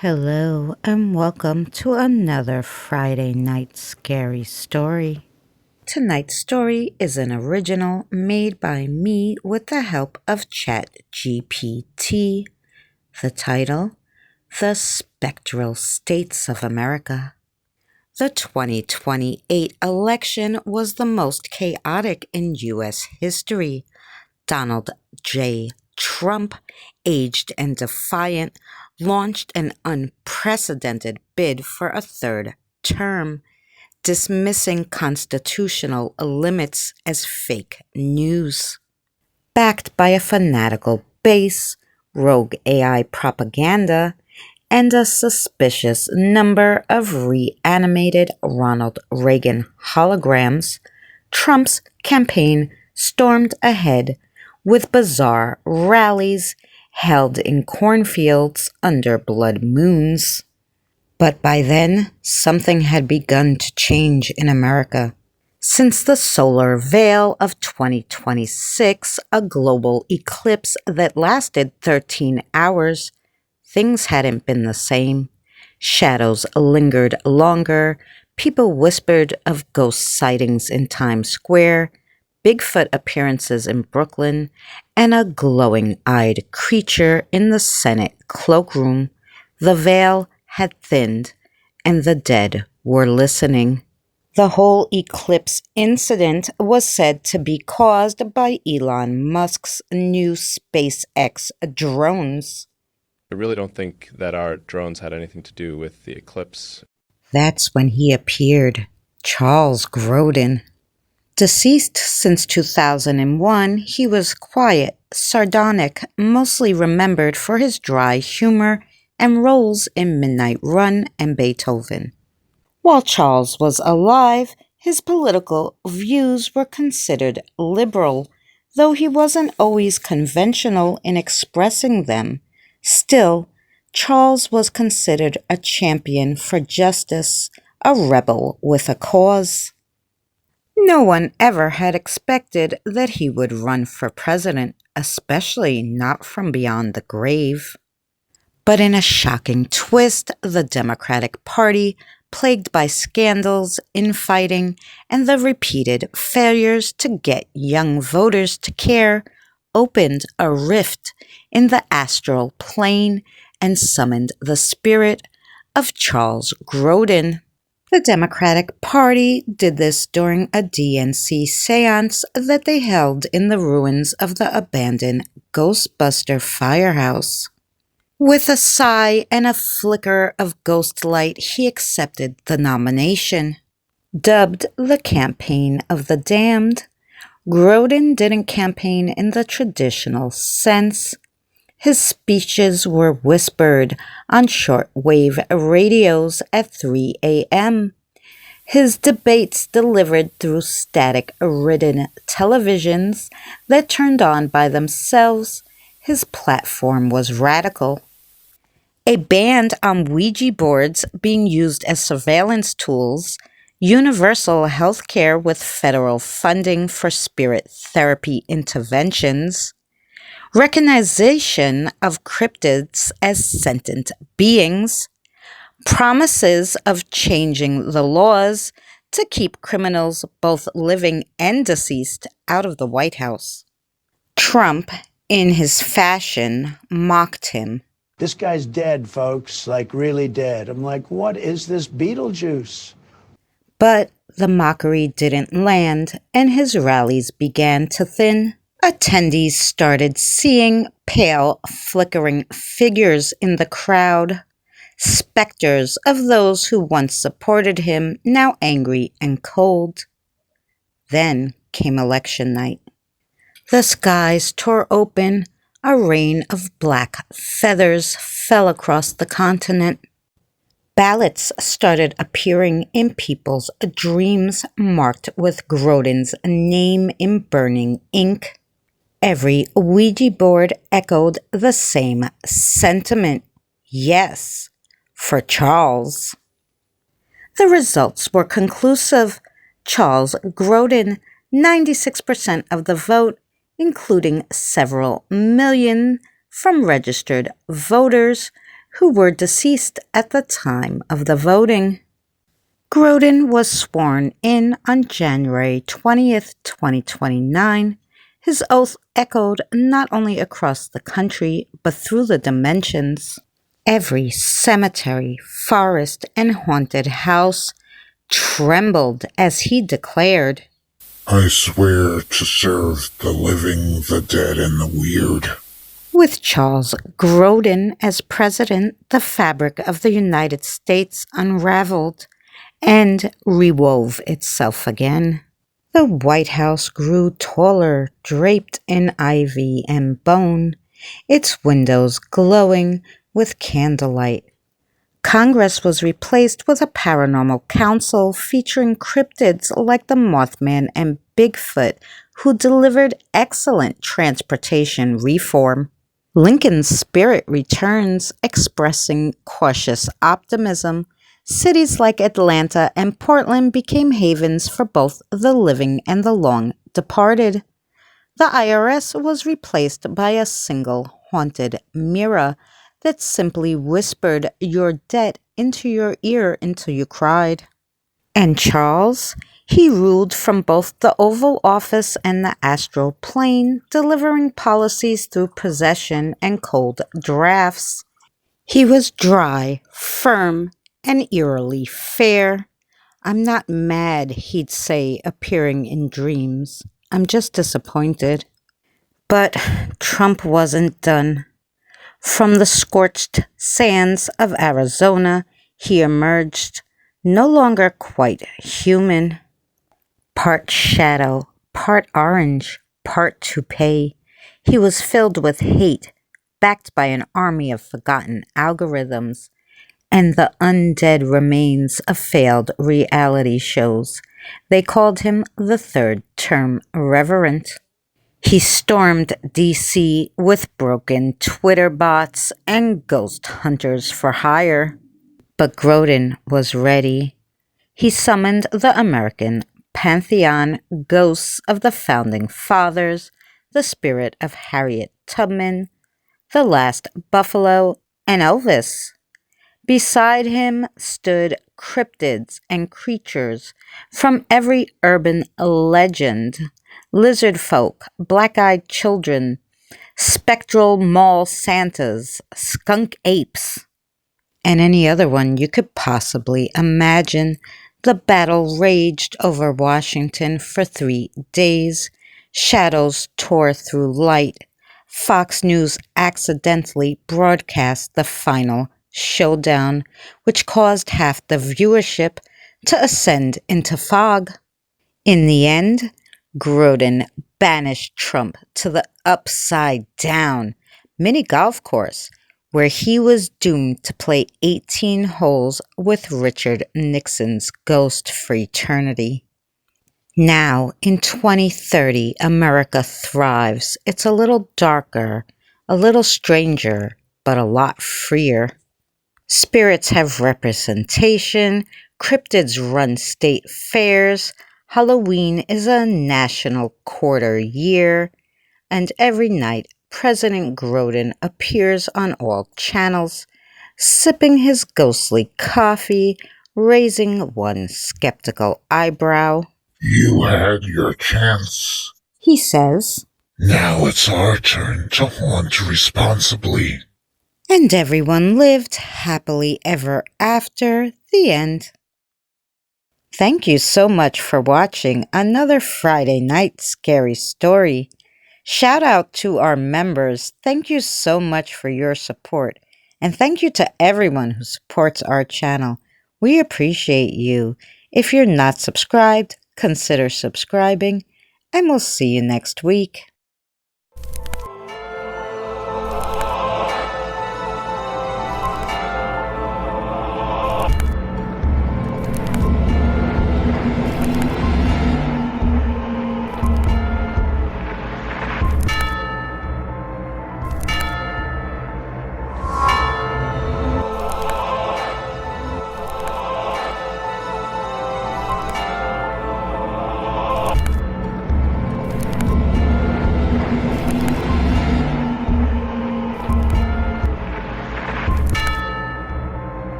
Hello, and welcome to another Friday night scary story. Tonight's story is an original made by me with the help of ChatGPT. The title: The Spectral States of America. The 2028 election was the most chaotic in U.S. history. Donald J. Trump, aged and defiant, launched an unprecedented bid for a third term, dismissing constitutional limits as fake news. Backed by a fanatical base, rogue AI propaganda, and a suspicious number of reanimated Ronald Reagan holograms, Trump's campaign stormed ahead with bizarre rallies held in cornfields under blood moons. But by then, something had begun to change in America. Since the solar veil of 2026, a global eclipse that lasted 13 hours, things hadn't been the same. Shadows lingered longer, people whispered of ghost sightings in Times Square, Bigfoot appearances in Brooklyn, and a glowing-eyed creature in the Senate cloakroom. The veil had thinned, and the dead were listening. The whole eclipse incident was said to be caused by Elon Musk's new SpaceX drones. I really don't think that our drones had anything to do with the eclipse. That's when he appeared, Charles Grodin. Deceased since 2001, he was quiet, sardonic, mostly remembered for his dry humor and roles in Midnight Run and Beethoven. While Charles was alive, his political views were considered liberal, though he wasn't always conventional in expressing them. Still, Charles was considered a champion for justice, a rebel with a cause. No one ever had expected that he would run for president, especially not from beyond the grave. But in a shocking twist, the Democratic Party, plagued by scandals, infighting, and the repeated failures to get young voters to care, opened a rift in the astral plane and summoned the spirit of Charles Grodin. The Democratic Party did this during a DNC seance that they held in the ruins of the abandoned Ghostbuster firehouse. With a sigh and a flicker of ghost light, he accepted the nomination. Dubbed the Campaign of the Damned, Grodin didn't campaign in the traditional sense. His speeches were whispered on shortwave radios at 3 a.m. His debates delivered through static-ridden televisions that turned on by themselves. His platform was radical. A ban on Ouija boards being used as surveillance tools, universal health care with federal funding for spirit therapy interventions, recognition of cryptids as sentient beings, promises of changing the laws to keep criminals, both living and deceased, out of the White House. Trump, in his fashion, mocked him. This guy's dead, folks, like really dead. I'm like, what is this Beetlejuice? But the mockery didn't land, and his rallies began to thin. Attendees started seeing pale, flickering figures in the crowd, specters of those who once supported him, now angry and cold. Then came election night. The skies tore open, a rain of black feathers fell across the continent. Ballots started appearing in people's dreams, marked with Grodin's name in burning ink. Every Ouija board echoed the same sentiment: yes, for Charles. The results were conclusive. Charles Grodin, 96% of the vote, including several million from registered voters who were deceased at the time of the voting. Grodin was sworn in on January 20th, 2029. His oath echoed not only across the country, but through the dimensions. Every cemetery, forest, and haunted house trembled as he declared, "I swear to serve the living, the dead, and the weird." With Charles Grodin as president, the fabric of the United States unraveled and rewove itself again. The White House grew taller, draped in ivy and bone, its windows glowing with candlelight. Congress was replaced with a paranormal council featuring cryptids like the Mothman and Bigfoot, who delivered excellent transportation reform. Lincoln's spirit returns, expressing cautious optimism. Cities like Atlanta and Portland became havens for both the living and the long departed. The IRS was replaced by a single haunted mirror that simply whispered your debt into your ear until you cried. And Charles, he ruled from both the Oval Office and the astral plane, delivering policies through possession and cold drafts. He was dry, firm, and eerily fair. "I'm not mad," he'd say, appearing in dreams. "I'm just disappointed." But Trump wasn't done. From the scorched sands of Arizona, he emerged, no longer quite human. Part shadow, part orange, part toupee, he was filled with hate, backed by an army of forgotten algorithms, and the undead remains of failed reality shows. They called him the third-term reverend. He stormed D.C. with broken Twitter bots and ghost hunters for hire. But Grodin was ready. He summoned the American pantheon, ghosts of the Founding Fathers, the spirit of Harriet Tubman, the last Buffalo, and Elvis. Beside him stood cryptids and creatures from every urban legend: lizard folk, black-eyed children, spectral mall Santas, skunk apes, and any other one you could possibly imagine. The battle raged over Washington for 3 days. Shadows tore through light. Fox News accidentally broadcast the final showdown, which caused half the viewership to ascend into fog. In the end, Grodin banished Trump to the upside-down mini golf course, where he was doomed to play 18 holes with Richard Nixon's ghost for eternity. Now, in 2030, America thrives. It's a little darker, a little stranger, but a lot freer. Spirits have representation, cryptids run state fairs, Halloween is a national quarter year, and every night President Grodin appears on all channels, sipping his ghostly coffee, raising one skeptical eyebrow. "You had your chance. He says, Now it's our turn to haunt responsibly." and everyone lived happily ever after. The end. Thank you so much for watching another Friday night scary story. Shout out to our members. Thank you so much for your support. And thank you to everyone who supports our channel. We appreciate you. If you're not subscribed, consider subscribing, and we'll see you next week.